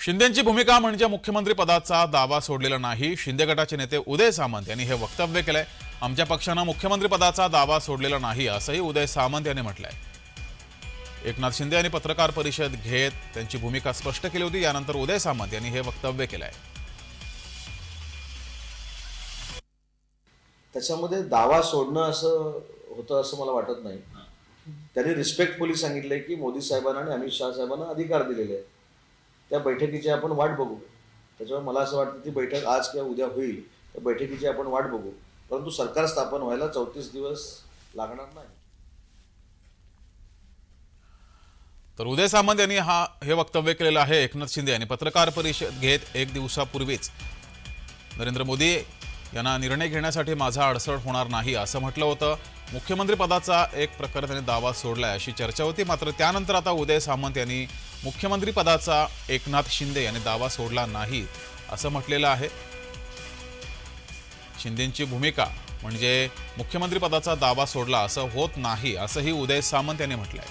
शिंदेंची भूमिका म्हणजे मुख्यमंत्री पदाचा दावा सोडलेला नाही। शिंदे गटाचे नेते उदय सामंत यांनी हे वक्तव्य केलंय। आमच्या पक्षाने मुख्यमंत्री पदाचा दावा सोडलेला नाही असंही उदय सामंत यांनी म्हटलंय। एकनाथ शिंदे यांनी पत्रकार परिषद घेत त्यांची भूमिका स्पष्ट केली होती। यानंतर उदय सामंत यांनी हे वक्तव्य केलंय। त्याच्यामध्ये दावा सोडणं असं होतं असं मला वाटत नाही। त्यांनी रिस्पेक्टफुली सांगितलंय की मोदी साहेबांना आणि अमित शाह साहेबांना अधिकार दिलेले आहेत। त्या बैठकीची आपण वाट बघू। त्याच्यामुळे मला असं वाटतं ती बैठक आज किंवा उद्या होईल, त्या बैठकीची आपण वाट बघू। परंतु सरकार स्थापन व्हायला 34 दिवस लागणार नाही। तर उदय सामंत यांनी हे वक्तव्य केलेलं आहे। एकनाथ शिंदे यांनी पत्रकार परिषद घेत एक दिवसापूर्वीच नरेंद्र मोदी यांना निर्णय घेण्यासाठी माझा अडसर होणार नाही असं म्हटलं होतं। मुख्यमंत्री पदाचा एक प्रकारे त्यांनी दावा सोडलाय अशी चर्चा होती। मात्र त्यानंतर आता उदय सामंत यांनी मुख्यमंत्री पदाचा एकनाथ शिंदे यांनी दावा सोडला नाही असं म्हटलेलं आहे। शिंदेंची भूमिका म्हणजे मुख्यमंत्री पदाचा दावा सोडला असं होत नाही असंही उदय सामंत यांनी म्हटलंय।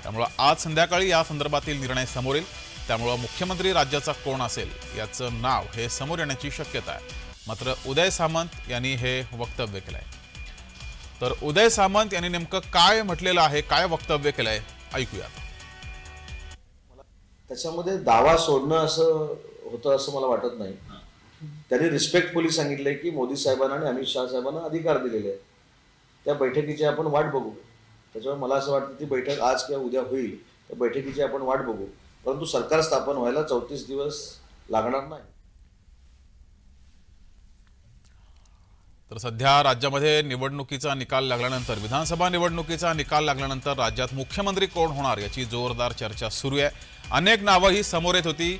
त्यामुळे आज संध्याकाळी या संदर्भातील निर्णय समोर येईल। त्यामुळे मुख्यमंत्री राज्याचा कोण असेल याचं नाव हे समोर येण्याची शक्यता आहे। मात्र उदय सामंत यांनी हे वक्तव्य केलंय। तर उदय सामंत यांनी नेमकं काय म्हटलेलं आहे, काय वक्तव्य केलंय ऐकूया। त्याच्यामध्ये दावा सोडणं असं होतं असं मला वाटत नाही। त्यांनी रिस्पेक्टफुली सांगितलंय की मोदी साहेबांना आणि अमित शाह साहेबांना अधिकार दिलेले आहेत। त्या बैठकीची आपण वाट बघू। त्याच्यामुळे मला असं वाटतं ती बैठक आज किंवा उद्या होईल, त्या बैठकीची आपण वाट बघू। परंतु सरकार स्थापन व्हायला 34 दिवस लागणार नाही। तर सध्या राज्यामध्ये निवडणुकीचा निकाल लागल्यानंतर, विधानसभा निवडणुकीचा निकाल लागल्यानंतर राज्यात मुख्यमंत्री कोण होणार याची जोरदार चर्चा सुरू आहे। अनेक नावंही समोर येत होती।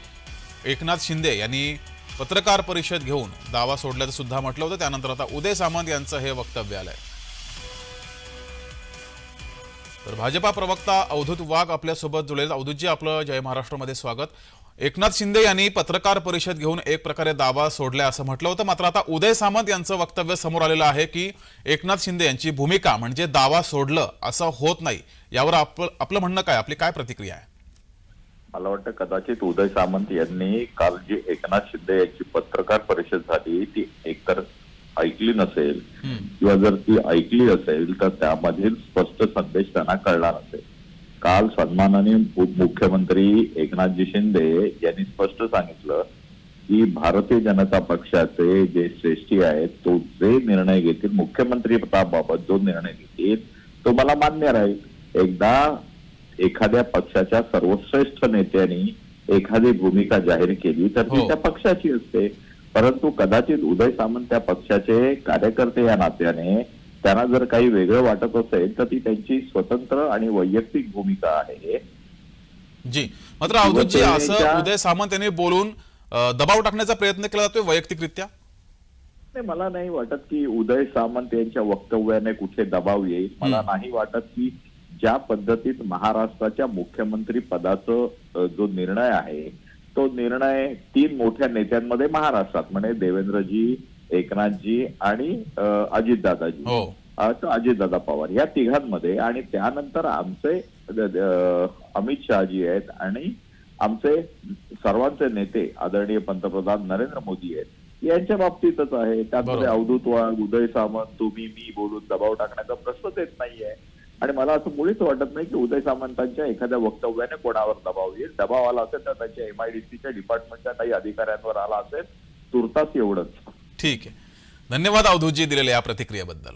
एकनाथ शिंदे यांनी पत्रकार परिषद घेऊन दावा सोडल्याचं सुद्धा म्हटलं होतं। त्यानंतर आता उदय सामंत यांचं हे वक्तव्य आलंय। तर भाजपा प्रवक्ता अवधूत वाघ आपल्यासोबत जुळले। अवधूतजी, आपलं जय महाराष्ट्रमध्ये स्वागत। एकनाथ शिंदे यांनी पत्रकार परिषद घेऊन एक प्रकारे दावा सोडलाय असं म्हटलं होतं। मात्र आता उदय सामंत यांचं वक्तव्य समोर आलेलं आहे की एकनाथ शिंदे यांची भूमिका म्हणजे दावा सोडलं असं होत नाही। यावर आपलं म्हणणं काय, आपली काय प्रतिक्रिया आहे? मला वाटतं कदाचित उदय सामंत यांनी काल जी एकनाथ शिंदे यांची पत्रकार परिषद झाली ती एकतर ऐकली नसेल, किंवा जर ती ऐकली असेल तर त्यामधील स्पष्ट संदेश त्यांना कळला नसेल। काल सन्माननीय मुख्यमंत्री एकनाथजी शिंदे यांनी स्पष्ट सांगितलं की भारतीय जनता पक्षाचे जे श्रेष्ठी आहेत तो जे निर्णय घेतील, मुख्यमंत्री पदाबाबत जो निर्णय घेतील तो मला मान्य राहील। एकदा एखाद्या पक्षाच्या सर्वश्रेष्ठ नेत्यांनी एखादी भूमिका जाहीर केली तर ती त्या पक्षाची असते। परंतु कदाचित उदय सामंत त्या पक्षाचे कार्यकर्ते या नात्याने त्यांना जर काही वेगळं वाटत असेल तर ती त्यांची स्वतंत्र आणि वैयक्तिक भूमिका आहे। जी, मात्र अवधूतजी, असं उदय सामंत यांनी बोलून दबाव टाकण्याचा प्रयत्न केला जातोय वैयक्तिकरित्या? नाही, मला नाही वाटत की उदय सामंत यांच्या वक्तव्याने कुठे दबाव येईल। मला नाही वाटत की ज्या पद्धतीत महाराष्ट्राच्या मुख्यमंत्री पदाचा जो निर्णय आहे तो निर्णय 3 मोठ्या नेत्यांमध्ये महाराष्ट्रात म्हणजे देवेंद्रजी, एकनाथजी आणि अजितदादाजी, अजितदादा पवार या तिघांमध्ये, आणि त्यानंतर आमचे अमित शहाजी आहेत आणि आमचे सर्वांचे नेते आदरणीय पंतप्रधान नरेंद्र मोदी आहेत, यांच्या बाबतीतच आहे। त्यामध्ये अवधूत वाघ, उदय सामंत, तुम्ही, मी बोलून दबाव टाकण्याचा प्रश्नच येत नाहीये। आणि मला असं मुळीच वाटत नाही की उदय सामंतांच्या एखाद्या वक्तव्याने कोणावर दबाव येईल। दबाव आला असेल तर त्यांच्या MIDCच्या डिपार्टमेंटच्या काही अधिकाऱ्यांवर आला असेल, तुर्तास एवढंच। ठीक आहे, धन्यवाद अवधूतजी दिलेल्या या प्रतिक्रियेबद्दल।